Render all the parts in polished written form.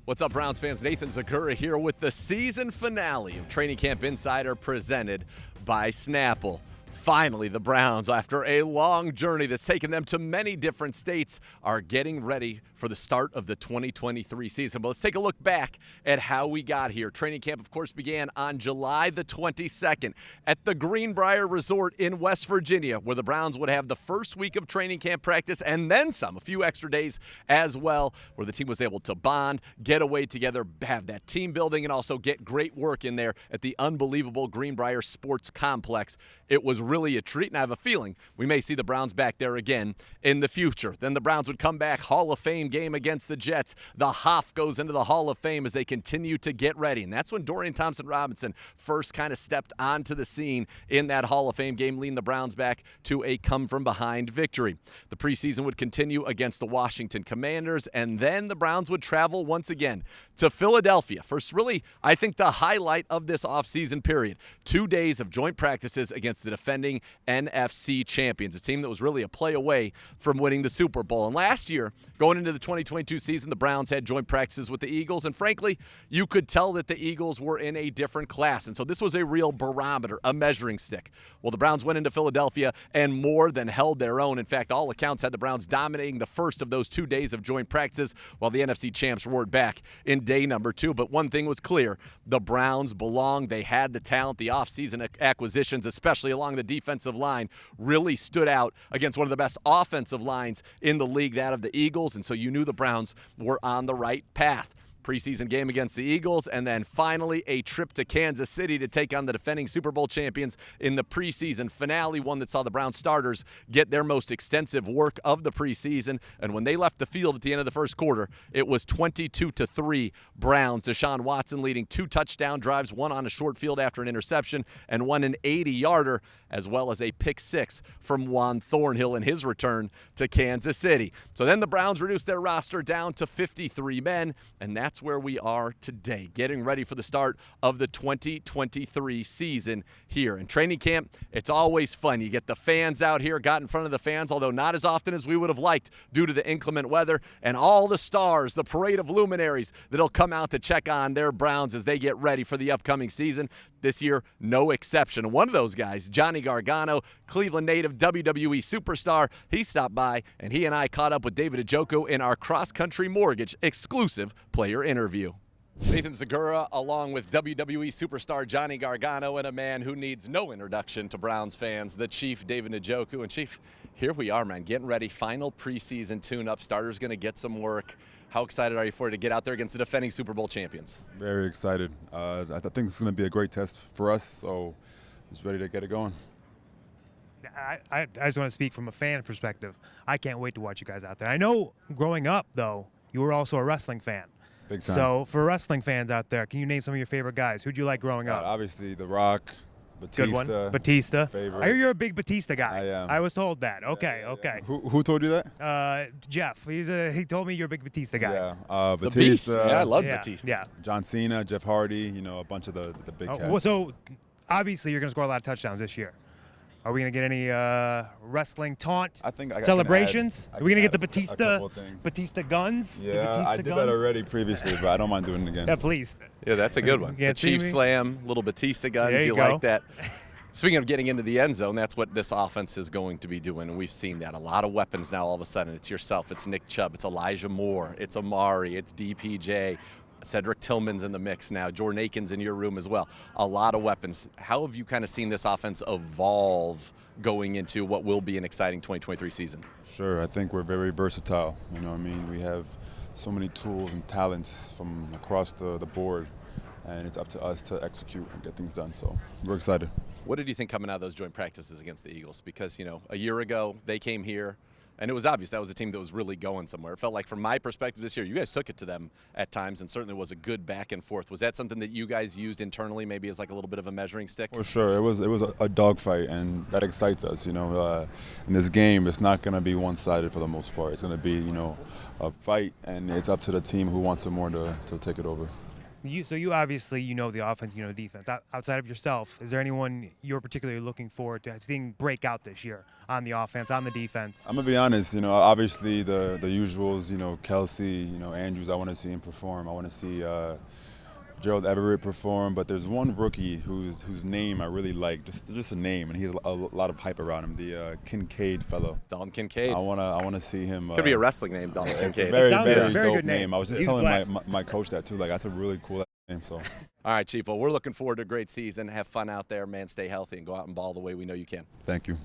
What's up, Browns fans? Nathan Zegura here with the season finale of Training Camp Insider presented by Snapple. Finally, the Browns, after a long journey that's taken them to many different states, are getting ready for the start of the 2023 season. But let's take a look back at how we got here. Training camp, of course, began on July the 22nd at the Greenbrier Resort in West Virginia, where the Browns would have the first week of training camp practice and then some, a few extra days as well, where the team was able to bond, get away together, have that team building, and also get great work in there at the unbelievable Greenbrier Sports Complex. It was really a treat, and I have a feeling we may see the Browns back there again in the future. Then the Browns would come back, Hall of Fame game against the Jets. The Hoff goes into the Hall of Fame as they continue to get ready, and that's when Dorian Thompson-Robinson first kind of stepped onto the scene in that Hall of Fame game, leading the Browns back to a come-from-behind victory. The preseason would continue against the Washington Commanders, and then the Browns would travel once again to Philadelphia. First, really, I think the highlight of this offseason period, 2 days of joint practices against the defending NFC champions, a team that was really a play away from winning the Super Bowl. And last year, going into the 2022 season, the Browns had joint practices with the Eagles, and frankly, you could tell that the Eagles were in a different class. And so this was a real barometer, a measuring stick. Well, the Browns went into Philadelphia and more than held their own. In fact, all accounts had the Browns dominating the first of those 2 days of joint practices, while the NFC champs roared back in day number 2. But one thing was clear, the Browns belonged. They had the talent. The offseason acquisitions, especially along the defensive line, really stood out against one of the best offensive lines in the league, that of the Eagles, and so you knew the Browns were on the right path. Preseason game against the Eagles, and then finally a trip to Kansas City to take on the defending Super Bowl champions in the preseason finale, one that saw the Browns starters get their most extensive work of the preseason. And when they left the field at the end of the first quarter, it was 22-3 Browns. Deshaun Watson leading 2 touchdown drives, one on a short field after an interception and one an 80-yarder, as well as a pick 6 from Juan Thornhill in his return to Kansas City. So then the Browns reduced their roster down to 53 men, and that's where we are today, getting ready for the start of the 2023 season here. In training camp, it's always fun. You get the fans out here, got in front of the fans, although not as often as we would have liked due to the inclement weather, and all the stars, the parade of luminaries that'll come out to check on their Browns as they get ready for the upcoming season. This year, no exception. One of those guys, Johnny Gargano, Cleveland native, WWE superstar, he stopped by, and he and I caught up with David Njoku in our cross-country mortgage exclusive player interview. Nathan Zegura, along with WWE superstar Johnny Gargano, and a man who needs no introduction to Browns fans, the Chief, David Njoku. And Chief, here we are, man, getting ready. Final preseason tune-up. Starters going to get some work. How excited are you for it to get out there against the defending Super Bowl champions? Very excited. I think it's going to be a great test for us, so just ready to get it going. I just want to speak from a fan perspective. I can't wait to watch you guys out there. I know growing up, though, you were also a wrestling fan. Big time. So for wrestling fans out there, can you name some of your favorite guys? Who'd you like growing up? Obviously, The Rock, Batista. Good one. Batista. Favorite. I hear you're a big Batista guy. I am. I was told that. Okay, Yeah. okay. Who told you that? Jeff. He told me you're a big Batista guy. Yeah. The Batista. Beast. Yeah, I love Yeah, Batista. Yeah. John Cena, Jeff Hardy, a bunch of the big cats. Well, so obviously you're going to score a lot of touchdowns this year. Are we going to get any wrestling taunt I think celebrations? Are we going to get the Batista Batista guns? Yeah, the Batista I did guns? that already previously, but I don't mind doing it again. Yeah, please. Yeah, that's a good one. Yeah, The Chief see me? Slam, little Batista guns. There you go. Like that. Speaking of getting into the end zone, that's what this offense is going to be doing, and we've seen that. A lot of weapons now all of a sudden. It's yourself, it's Nick Chubb, it's Elijah Moore, it's Amari, it's DPJ. Cedric Tillman's in the mix now. Jordan Akin's in your room as well. A lot of weapons. How have you kind of seen this offense evolve going into what will be an exciting 2023 season? Sure, I think we're very versatile. We have so many tools and talents from across the board, and it's up to us to execute and get things done. So we're excited. What did you think coming out of those joint practices against the Eagles? Because, a year ago they came here, and it was obvious that was a team that was really going somewhere. It felt like, from my perspective this year, you guys took it to them at times, and certainly was a good back and forth. Was that something that you guys used internally, maybe as like a little bit of a measuring stick? For sure, it was a dogfight, and that excites us. In this game, it's not going to be one-sided for the most part. It's going to be, a fight, and it's up to the team who wants it more to take it over. You obviously the offense, the defense. Outside of yourself, is there anyone you're particularly looking forward to seeing break out this year on the offense, on the defense? I'm gonna be honest. Obviously the usuals. Kelsey. Andrews. I want to see him perform. I want to see Gerald Everett perform. But there's one rookie whose name I really like. Just a name, and he has a lot of hype around him. The Kincaid fellow. Dalton Kincaid. I wanna see him. Could be a wrestling name, Dalton It's Kincaid. a very very dope good name. I was just He's telling blessed. my coach that too. Like that's a really cool name. So. All right, Chief. Well, we're looking forward to a great season. Have fun out there, man. Stay healthy and go out and ball the way we know you can. Thank you.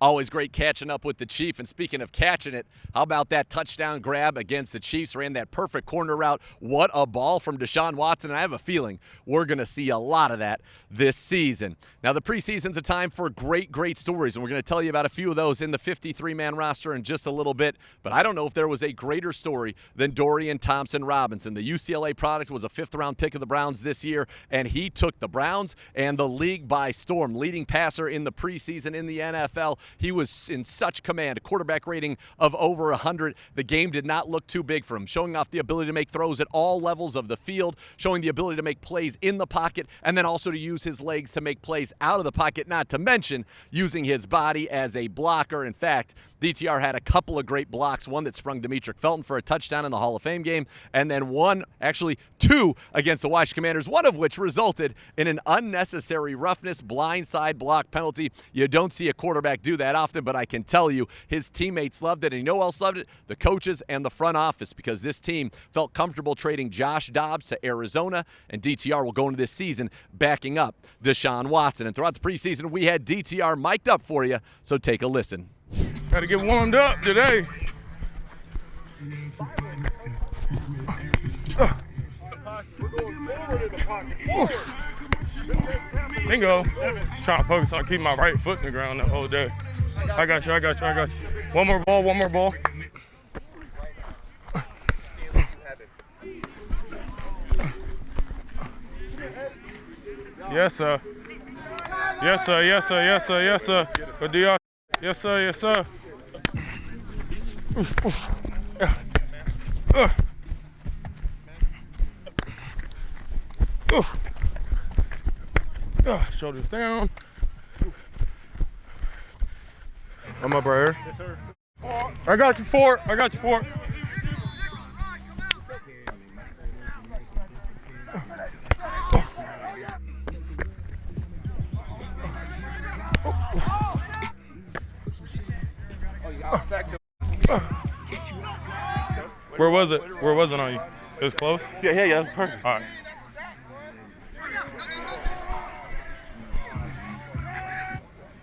Always great catching up with the Chief. And speaking of catching it, how about that touchdown grab against the Chiefs? Ran that perfect corner route. What a ball from Deshaun Watson. And I have a feeling we're going to see a lot of that this season. Now, the preseason's a time for great stories, and we're going to tell you about a few of those in the 53-man roster in just a little bit. But I don't know if there was a greater story than Dorian Thompson-Robinson. The UCLA product was a fifth-round pick of the Browns this year, and he took the Browns and the league by storm. Leading passer in the preseason in the NFL. He was in such command, a quarterback rating of over 100. The game did not look too big for him, showing off the ability to make throws at all levels of the field, showing the ability to make plays in the pocket, and then also to use his legs to make plays out of the pocket, not to mention using his body as a blocker. In fact, DTR had a couple of great blocks, one that sprung Demetric Felton for a touchdown in the Hall of Fame game, and then two against the Washington Commanders, one of which resulted in an unnecessary roughness blindside block penalty. You don't see a quarterback do that often, but I can tell you his teammates loved it, and you know who else loved it? The coaches and the front office, because this team felt comfortable trading Josh Dobbs to Arizona, and DTR will go into this season backing up Deshaun Watson. And throughout the preseason, we had DTR mic'd up for you, so take a listen. Got to get warmed up today. Bingo. Trying to focus on keeping my right foot in the ground the whole day. I got you. One more ball. Yes, sir. Good deal. Yes, sir. Shoulders down. I'm up right here. Yes, sir. I got you for it. Where was it? Where was it on you? It was close? Yeah. Perfect. All right.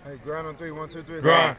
Hey, grind on 3, 1, 2, 3. Grind.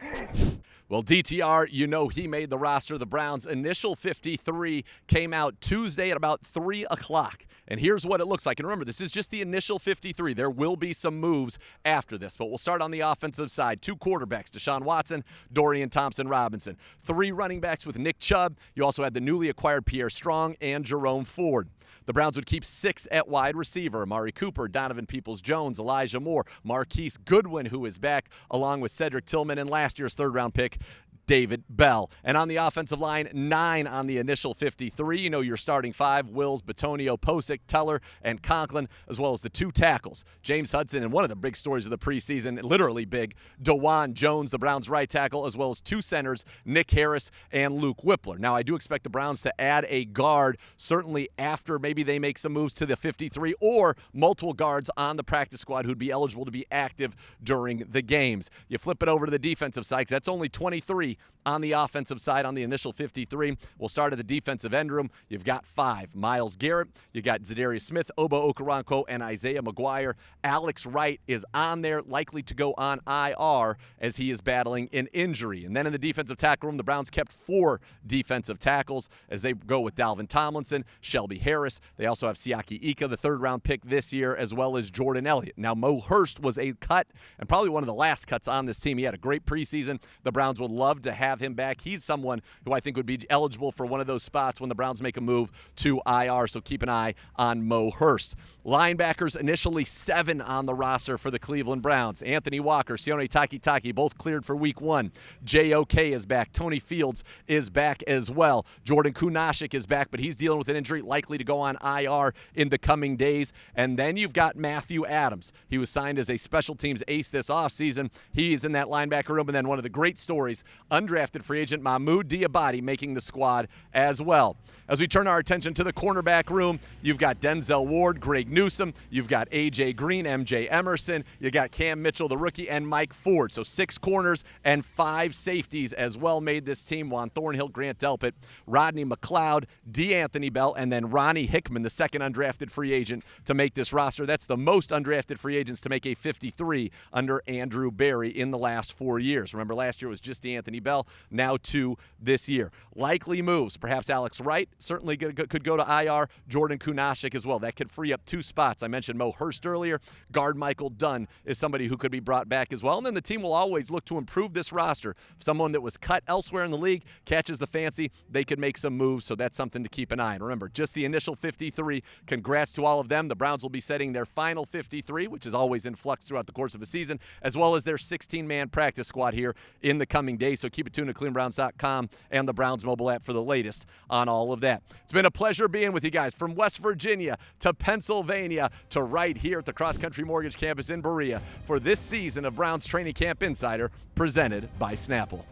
Well, DTR, he made the roster. The Browns' initial 53 came out Tuesday at about 3 o'clock. And here's what it looks like. And remember, this is just the initial 53. There will be some moves after this. But we'll start on the offensive side. 2 quarterbacks, Deshaun Watson, Dorian Thompson-Robinson. 3 running backs with Nick Chubb. You also had the newly acquired Pierre Strong and Jerome Ford. The Browns would keep 6 at wide receiver: Amari Cooper, Donovan Peoples-Jones, Elijah Moore, Marquise Goodwin, who is back, along with Cedric Tillman and last year's third-round pick, David Bell. And on the offensive line, 9 on the initial 53. Your starting 5, Wills, Batonio, Posick, Teller, and Conklin, as well as the 2 tackles, James Hudson, and one of the big stories of the preseason, literally big, DeJuan Jones, the Browns' right tackle, as well as 2 centers, Nick Harris and Luke Whippler. Now, I do expect the Browns to add a guard, certainly after maybe they make some moves to the 53, or multiple guards on the practice squad who'd be eligible to be active during the games. You flip it over to the defensive side, 'cause that's only 23 on the offensive side on the initial 53. We'll start at the defensive end room. You've got 5. Myles Garrett, you got Zadarius Smith, Obo Okoronkwo, and Isaiah McGuire. Alex Wright is on there, likely to go on IR as he is battling an injury. And then in the defensive tackle room, the Browns kept 4 defensive tackles as they go with Dalvin Tomlinson, Shelby Harris. They also have Siaki Ika, the third-round pick this year, as well as Jordan Elliott. Now, Mo Hurst was a cut and probably one of the last cuts on this team. He had a great preseason. The Browns would love to have have him back. He's someone who I think would be eligible for one of those spots when the Browns make a move to IR, so keep an eye on Mo Hurst. Linebackers, initially 7 on the roster for the Cleveland Browns. Anthony Walker, Sione Takitaki, both cleared for week 1. JOK is back. Tony Fields is back as well. Jordan Kunashik is back, but he's dealing with an injury, likely to go on IR in the coming days. And then you've got Matthew Adams. He was signed as a special teams ace this offseason. He is in that linebacker room. And then one of the great stories, undrafted free agent Mahmoud Diabate making the squad as well. As we turn our attention to the cornerback room, you've got Denzel Ward, Greg Newsome, you've got A.J. Green, M.J. Emerson, you got Cam Mitchell, the rookie, and Mike Ford. So 6 corners and 5 safeties as well made this team. Juan Thornhill, Grant Delpit, Rodney McLeod, D'Anthony Bell, and then Ronnie Hickman, the second undrafted free agent to make this roster. That's the most undrafted free agents to make a 53 under Andrew Berry in the last 4 years. Remember, last year was just D'Anthony Bell, now 2 this year. Likely moves, perhaps Alex Wright certainly could go to IR, Jordan Kunashik as well. That could free up 2 spots. I mentioned Mo Hurst earlier. Guard Michael Dunn is somebody who could be brought back as well. And then the team will always look to improve this roster. If someone that was cut elsewhere in the league catches the fancy, they could make some moves, so that's something to keep an eye on. Remember, just the initial 53. Congrats to all of them. The Browns will be setting their final 53, which is always in flux throughout the course of a season, as well as their 16-man practice squad here in the coming days. So keep it tuned to ClevelandBrowns.com and the Browns mobile app for the latest on all of that. It's been a pleasure being with you guys from West Virginia to Pennsylvania to right here at the Cross Country Mortgage Campus in Berea for this season of Browns Training Camp Insider presented by Snapple.